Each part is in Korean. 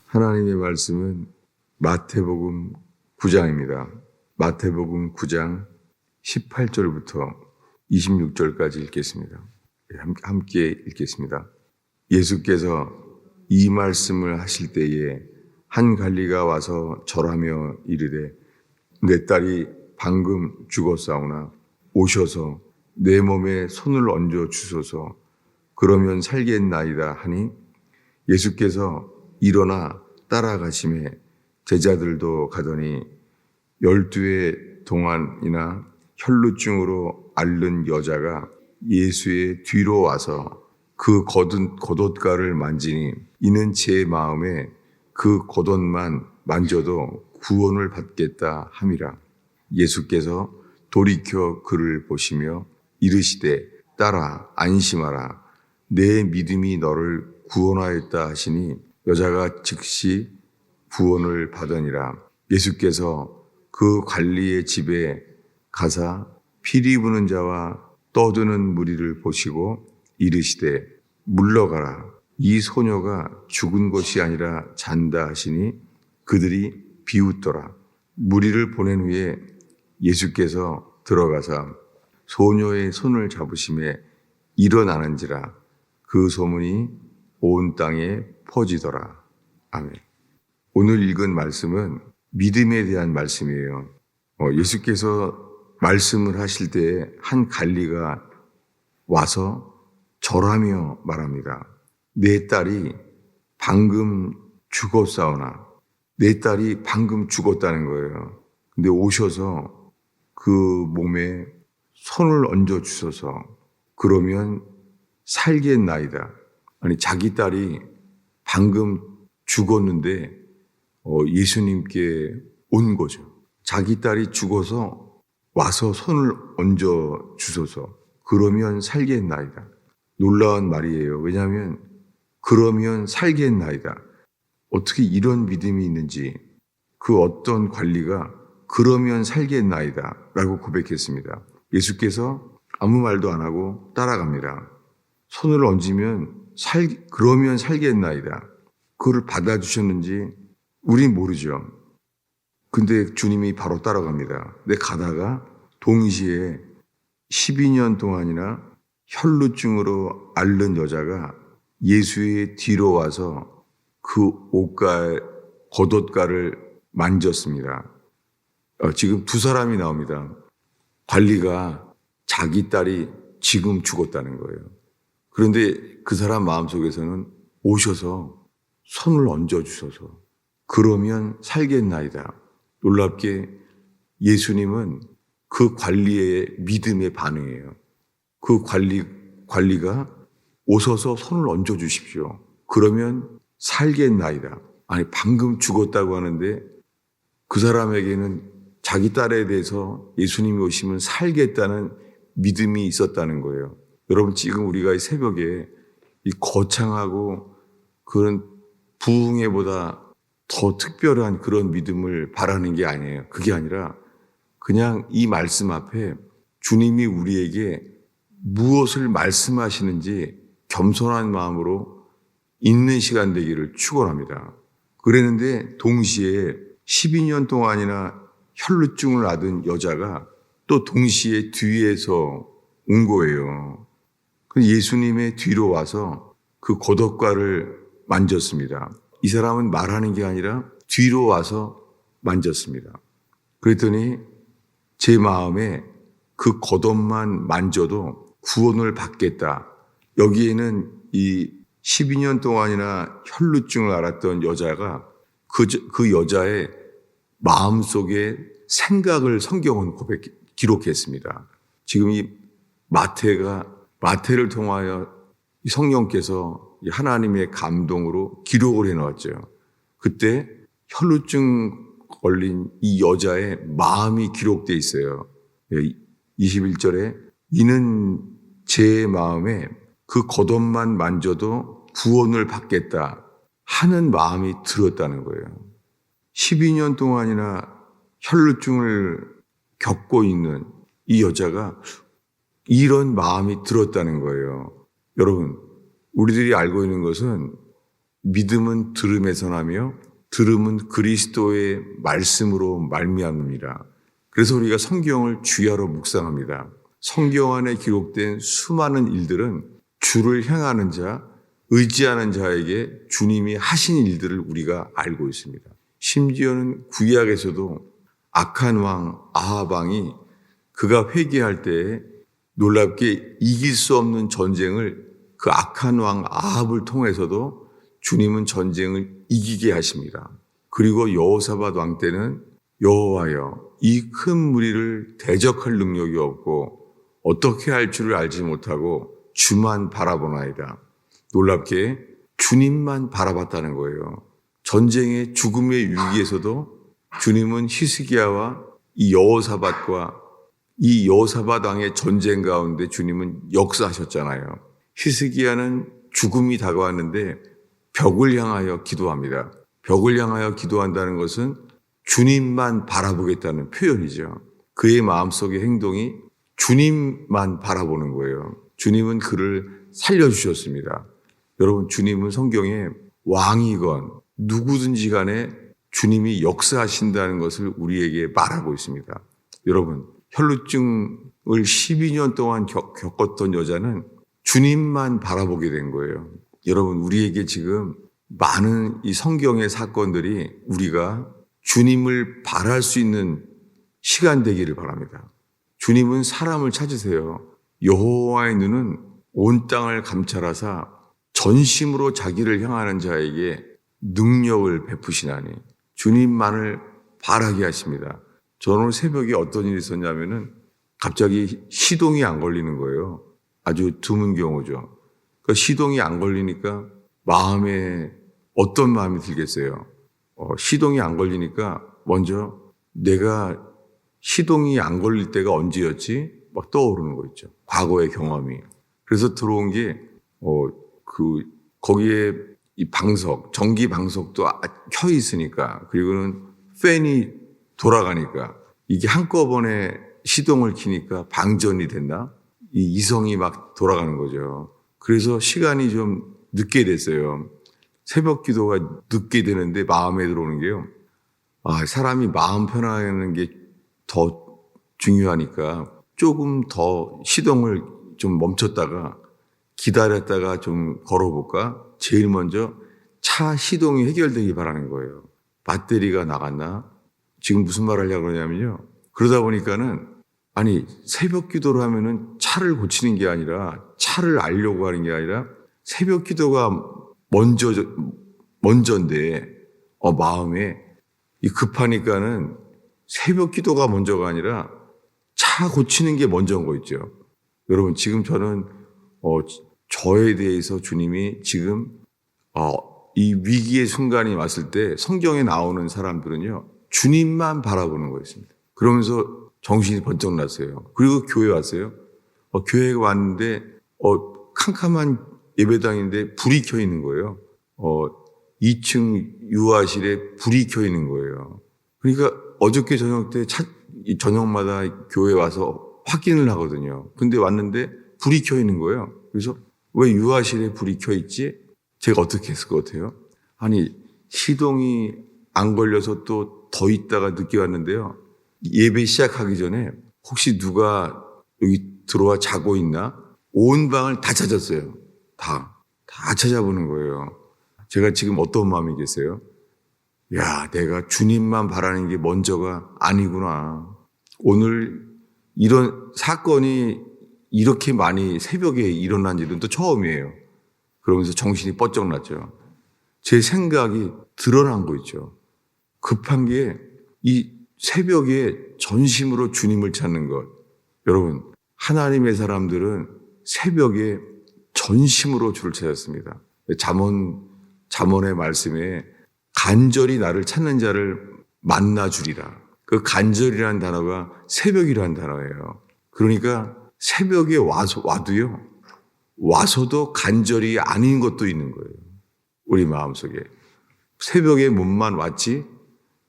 하나님의 말씀은 마태복음 9장입니다. 마태복음 9장 18절부터 26절까지 읽겠습니다. 함께 읽겠습니다. 예수께서 이 말씀을 하실 때에 한 관리가 와서 절하며 이르되 내 딸이 방금 죽었사오나 오셔서 내 몸에 손을 얹어 주소서 그러면 살겠나이다 하니 예수께서 일어나 따라가심에 제자들도 가더니 12의 동안이나 혈루증으로 앓는 여자가 예수의 뒤로 와서 그 겉옷가를 만지니 이는 제 마음에 그 겉옷만 만져도 구원을 받겠다 함이라. 예수께서 돌이켜 그를 보시며 이르시되 딸아 안심하라 내 믿음이 너를 구원하였다 하시니 여자가 즉시 구원을 받으니라. 예수께서 그 관리의 집에 가사 피리 부는 자와 떠드는 무리를 보시고 이르시되 물러가라 이 소녀가 죽은 것이 아니라 잔다 하시니 그들이 비웃더라. 무리를 보낸 후에 예수께서 들어가사 소녀의 손을 잡으심에 일어나는지라 그 소문이 온 땅에 퍼지더라. 아멘. 오늘 읽은 말씀은 믿음에 대한 말씀이에요. 예수께서 말씀을 하실 때 한 관리가 와서 절하며 말합니다. 내 딸이 방금 죽었사오나 내 딸이 방금 죽었다는 거예요. 근데 오셔서 그 몸에 손을 얹어 주셔서 그러면 살겠나이다. 아니 자기 딸이 방금 죽었는데 예수님께 온 거죠. 자기 딸이 죽어서 와서 손을 얹어 주소서 그러면 살겠나이다. 놀라운 말이에요. 왜냐하면 그러면 살겠나이다. 어떻게 이런 믿음이 있는지 그 어떤 관리가 그러면 살겠나이다 라고 고백했습니다. 예수께서 아무 말도 안 하고 따라갑니다. 손을 얹으면 그러면 살겠나이다. 그걸 받아주셨는지 우린 모르죠. 근데 주님이 바로 따라갑니다. 근데 가다가 동시에 12년 동안이나 혈루증으로 앓는 여자가 예수의 뒤로 와서 그 겉옷가를 만졌습니다. 지금 두 사람이 나옵니다. 관리가 자기 딸이 지금 죽었다는 거예요. 그런데 그 사람 마음속에서는 오셔서 손을 얹어 주셔서 그러면 살겠나이다. 놀랍게 예수님은 그 관리의 믿음의 반응이에요. 그 관리가 오셔서 손을 얹어 주십시오. 그러면 살겠나이다. 아니 방금 죽었다고 하는데 그 사람에게는 자기 딸에 대해서 예수님이 오시면 살겠다는 믿음이 있었다는 거예요. 여러분 지금 우리가 이 새벽에 이 거창하고 그런 부흥회보다 더 특별한 그런 믿음을 바라는 게 아니에요. 그게 아니라 그냥 이 말씀 앞에 주님이 우리에게 무엇을 말씀하시는지 겸손한 마음으로 있는 시간 되기를 축원합니다. 그랬는데 동시에 12년 동안이나 혈루증을 앓은 여자가 또 동시에 뒤에서 온 거예요. 예수님의 뒤로 와서 그 겉옷가를 만졌습니다. 이 사람은 말하는 게 아니라 뒤로 와서 만졌습니다. 그랬더니 제 마음에 그 겉옷만 만져도 구원을 받겠다. 여기에는 이 12년 동안이나 혈루증을 앓았던 여자가 그 여자의 마음속에 생각을 성경은 기록했습니다. 지금 이 마태를 통하여 성령께서 하나님의 감동으로 기록을 해놓았죠. 그때 혈루증 걸린 이 여자의 마음이 기록되어 있어요. 21절에 이는 제 마음에 그 겉옷만 만져도 구원을 받겠다 하는 마음이 들었다는 거예요. 12년 동안이나 혈루증을 겪고 있는 이 여자가 이런 마음이 들었다는 거예요. 여러분, 우리들이 알고 있는 것은 믿음은 들음에서 나며 들음은 그리스도의 말씀으로 말미암느니라. 그래서 우리가 성경을 주야로 묵상합니다. 성경 안에 기록된 수많은 일들은 주를 향하는 자, 의지하는 자에게 주님이 하신 일들을 우리가 알고 있습니다. 심지어는 구약에서도 악한 왕 아합 왕이 그가 회개할 때에 놀랍게 이길 수 없는 전쟁을 그 악한 왕 아합을 통해서도 주님은 전쟁을 이기게 하십니다. 그리고 여호사밧 왕 때는 여호와여, 이 큰 무리를 대적할 능력이 없고 어떻게 할 줄을 알지 못하고 주만 바라보나이다. 놀랍게 주님만 바라봤다는 거예요. 전쟁의 죽음의 위기에서도 주님은 히스기야와 이 여호사밧과 이 여호사밧 왕의 전쟁 가운데 주님은 역사하셨잖아요. 히스기야는 죽음이 다가왔는데 벽을 향하여 기도합니다. 벽을 향하여 기도한다는 것은 주님만 바라보겠다는 표현이죠. 그의 마음속의 행동이 주님만 바라보는 거예요. 주님은 그를 살려주셨습니다. 여러분, 주님은 성경에 왕이건 누구든지 간에 주님이 역사하신다는 것을 우리에게 말하고 있습니다. 여러분, 혈루증을 12년 동안 겪었던 여자는 주님만 바라보게 된 거예요. 여러분, 우리에게 지금 많은 이 성경의 사건들이 우리가 주님을 바랄 수 있는 시간 되기를 바랍니다. 주님은 사람을 찾으세요. 여호와의 눈은 온 땅을 감찰하사 전심으로 자기를 향하는 자에게 능력을 베푸시나니 주님만을 바라게 하십니다. 저는 오늘 새벽에 어떤 일이 있었냐면은 갑자기 시동이 안 걸리는 거예요. 아주 드문 경우죠. 그 시동이 안 걸리니까 마음에 어떤 마음이 들겠어요? 시동이 안 걸리니까 먼저 내가 시동이 안 걸릴 때가 언제였지? 막 떠오르는 거 있죠. 과거의 경험이. 그래서 들어온 게, 거기에 이 방석, 전기 방석도 켜 있으니까, 그리고는 팬이 돌아가니까, 이게 한꺼번에 시동을 켜니까 방전이 됐나? 이 이성이 막 돌아가는 거죠. 그래서 시간이 좀 늦게 됐어요. 새벽 기도가 늦게 되는데 마음에 들어오는 게요. 사람이 마음 편안하는 게 더 중요하니까 조금 더 시동을 좀 멈췄다가 기다렸다가 좀 걸어볼까? 제일 먼저 차 시동이 해결되기 바라는 거예요. 배터리가 나갔나? 지금 무슨 말 하려고 그러냐면요. 그러다 보니까는 새벽 기도를 하면은 차를 고치는 게 아니라 차를 알려고 하는 게 아니라 새벽 기도가 먼저인데 마음에 급하니까는 새벽 기도가 먼저가 아니라 차 고치는 게 먼저인 거 있죠. 여러분, 지금 저는 저에 대해서 주님이 지금 이 위기의 순간이 왔을 때 성경에 나오는 사람들은요, 주님만 바라보는 거였습니다. 그러면서 정신이 번쩍 났어요. 그리고 교회 왔어요. 교회에 왔는데 캄캄한 예배당인데 불이 켜 있는 거예요. 2층 유아실에 불이 켜 있는 거예요. 그러니까 어저께 저녁 때 저녁마다 교회 와서 확인을 하거든요. 근데 왔는데 불이 켜 있는 거예요. 그래서 왜 유아실에 불이 켜 있지? 제가 어떻게 했을 것 같아요? 시동이 안 걸려서 또 더 있다가 늦게 왔는데요. 예배 시작하기 전에 혹시 누가 여기 들어와 자고 있나? 온 방을 다 찾았어요. 다 찾아보는 거예요. 제가 지금 어떤 마음이겠어요? 내가 주님만 바라는 게 먼저가 아니구나. 오늘 이런 사건이 이렇게 많이 새벽에 일어난 일은 또 처음이에요. 그러면서 정신이 번쩍 났죠. 제 생각이 드러난 거 있죠. 급한 게 이 새벽에 전심으로 주님을 찾는 것. 여러분, 하나님의 사람들은 새벽에 전심으로 주를 찾았습니다. 잠언의 말씀에 간절히 나를 찾는 자를 만나주리라. 그 간절이라는 단어가 새벽이라는 단어예요. 그러니까 새벽에 와서도 간절이 아닌 것도 있는 거예요. 우리 마음속에. 새벽에 몸만 왔지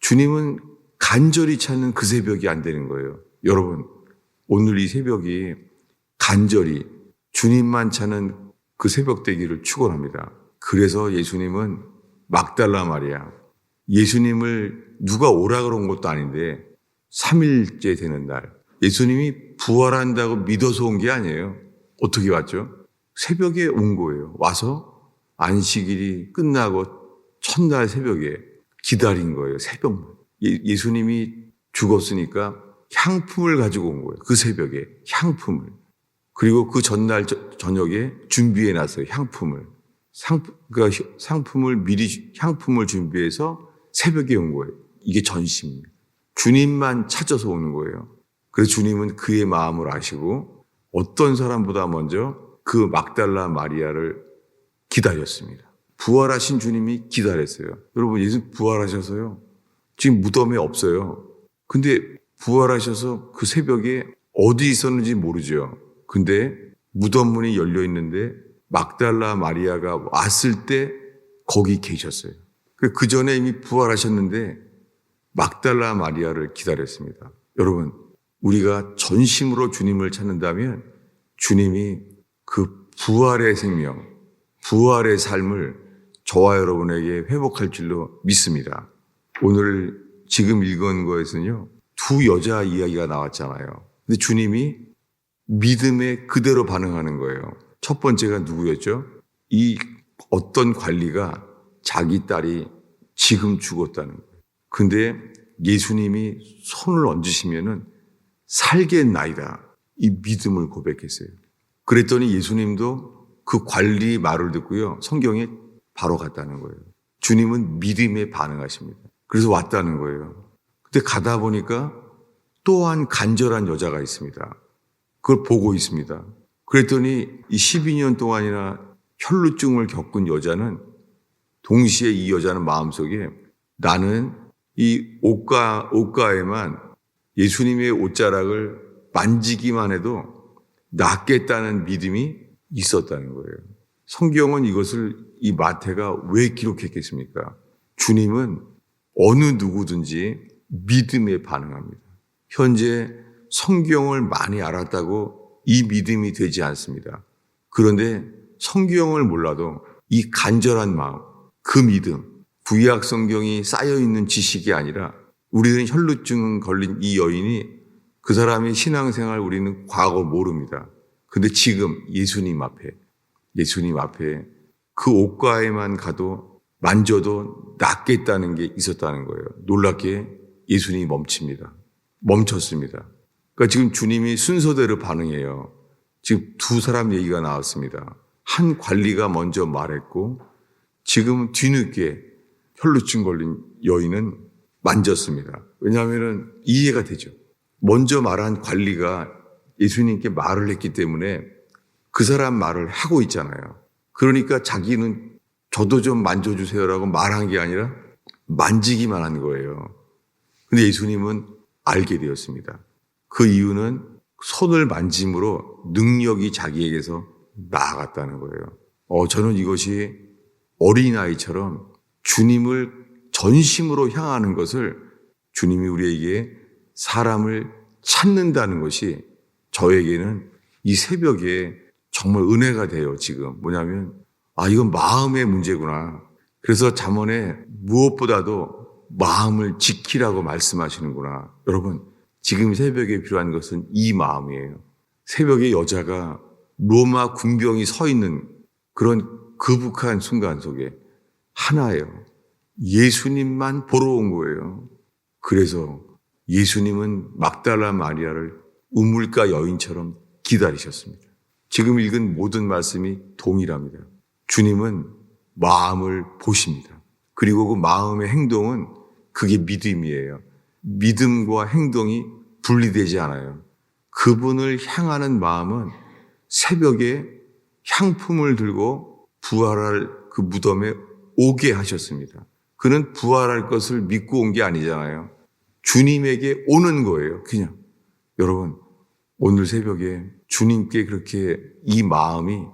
주님은 간절히 찾는 그 새벽이 안 되는 거예요. 여러분, 오늘 이 새벽이 간절히 주님만 찾는 그 새벽 되기를 축원합니다. 그래서 예수님은 막달라 마리아, 예수님을 누가 오라 그런 것도 아닌데 3일째 되는 날 예수님이 부활한다고 믿어서 온 게 아니에요. 어떻게 왔죠? 새벽에 온 거예요. 와서 안식일이 끝나고 첫날 새벽에 기다린 거예요. 새벽. 예수님이 죽었으니까 향품을 가지고 온 거예요. 그 새벽에 향품을. 그리고 그 전날 저녁에 준비해 놨어요. 향품을. 상품을 미리 향품을 준비해서 새벽에 온 거예요. 이게 전심입니다. 주님만 찾아서 오는 거예요. 그래서 주님은 그의 마음을 아시고 어떤 사람보다 먼저 그 막달라 마리아를 기다렸습니다. 부활하신 주님이 기다렸어요. 여러분, 예수 부활하셔서요. 지금 무덤에 없어요. 근데 부활하셔서 그 새벽에 어디 있었는지 모르죠. 근데 무덤 문이 열려 있는데 막달라 마리아가 왔을 때 거기 계셨어요. 그 전에 이미 부활하셨는데 막달라 마리아를 기다렸습니다. 여러분, 우리가 전심으로 주님을 찾는다면 주님이 그 부활의 생명, 부활의 삶을 저와 여러분에게 회복할 줄로 믿습니다. 오늘 지금 읽은 거에서는요, 두 여자 이야기가 나왔잖아요. 근데 주님이 믿음에 그대로 반응하는 거예요. 첫 번째가 누구였죠? 이 어떤 관리가 자기 딸이 지금 죽었다는 거예요. 근데 예수님이 손을 얹으시면은 살겠나이다. 이 믿음을 고백했어요. 그랬더니 예수님도 그 관리 말을 듣고요. 성경에 바로 갔다는 거예요. 주님은 믿음에 반응하십니다. 그래서 왔다는 거예요. 근데 가다 보니까 또한 간절한 여자가 있습니다. 그걸 보고 있습니다. 그랬더니 이 12년 동안이나 혈루증을 겪은 여자는 동시에 이 여자는 마음속에 나는 이 옷가에만 예수님의 옷자락을 만지기만 해도 낫겠다는 믿음이 있었다는 거예요. 성경은 이것을 이 마태가 왜 기록했겠습니까? 주님은 어느 누구든지 믿음에 반응합니다. 현재 성경을 많이 알았다고 이 믿음이 되지 않습니다. 그런데 성경을 몰라도 이 간절한 마음, 그 믿음, 구약 성경이 쌓여있는 지식이 아니라 우리는 혈루증 걸린 이 여인이 그 사람의 신앙생활 우리는 과거 모릅니다. 근데 지금 예수님 앞에 그 옷가에만 가도 만져도 낫겠다는 게 있었다는 거예요. 놀랍게 예수님이 멈췄습니다. 그러니까 지금 주님이 순서대로 반응해요. 지금 두 사람 얘기가 나왔습니다. 한 관리가 먼저 말했고 지금 뒤늦게 혈루증 걸린 여인은 만졌습니다. 왜냐하면 이해가 되죠. 먼저 말한 관리가 예수님께 말을 했기 때문에 그 사람 말을 하고 있잖아요. 그러니까 자기는 저도 좀 만져주세요라고 말한 게 아니라 만지기만 한 거예요. 근데 예수님은 알게 되었습니다. 그 이유는 손을 만짐으로 능력이 자기에게서 나아갔다는 거예요. 저는 이것이 어린아이처럼 주님을 전심으로 향하는 것을 주님이 우리에게 사람을 찾는다는 것이 저에게는 이 새벽에 정말 은혜가 돼요. 지금 뭐냐면 이건 마음의 문제구나. 그래서 잠언에 무엇보다도 마음을 지키라고 말씀하시는구나. 여러분, 지금 새벽에 필요한 것은 이 마음이에요. 새벽에 여자가 로마 군병이 서 있는 그런 거북한 순간 속에 하나예요. 예수님만 보러 온 거예요. 그래서 예수님은 막달라 마리아를 우물가 여인처럼 기다리셨습니다. 지금 읽은 모든 말씀이 동일합니다. 주님은 마음을 보십니다. 그리고 그 마음의 행동은 그게 믿음이에요. 믿음과 행동이 분리되지 않아요. 그분을 향하는 마음은 새벽에 향품을 들고 부활할 그 무덤에 오게 하셨습니다. 그는 부활할 것을 믿고 온 게 아니잖아요. 주님에게 오는 거예요. 그냥. 여러분, 오늘 새벽에 주님께 그렇게 이 마음이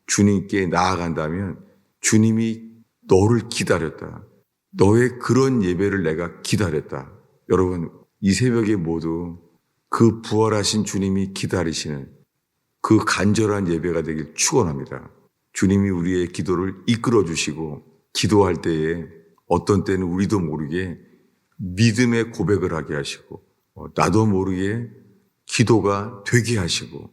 주님께 나아간다면 주님이 너를 기다렸다. 너의 그런 예배를 내가 기다렸다. 여러분, 이 새벽에 모두 그 부활하신 주님이 기다리시는 그 간절한 예배가 되길 축원합니다. 주님이 우리의 기도를 이끌어 주시고 기도할 때에 어떤 때는 우리도 모르게 믿음의 고백을 하게 하시고 나도 모르게 기도가 되게 하시고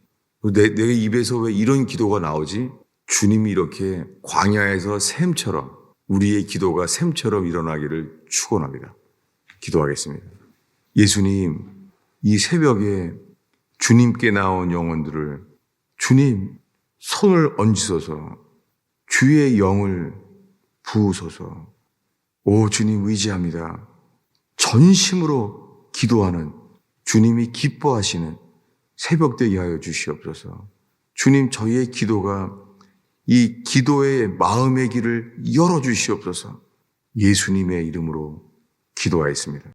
내 입에서 왜 이런 기도가 나오지? 주님이 이렇게 광야에서 샘처럼 우리의 기도가 샘처럼 일어나기를 축원합니다. 기도하겠습니다. 예수님, 이 새벽에 주님께 나온 영혼들을 주님 손을 얹으소서 주의 영을 부으소서. 오 주님 의지합니다. 전심으로 기도하는 주님이 기뻐하시는 새벽 되게 하여 주시옵소서. 주님 저희의 기도가 이 기도의 마음의 길을 열어 주시옵소서. 예수님의 이름으로 기도하였습니다.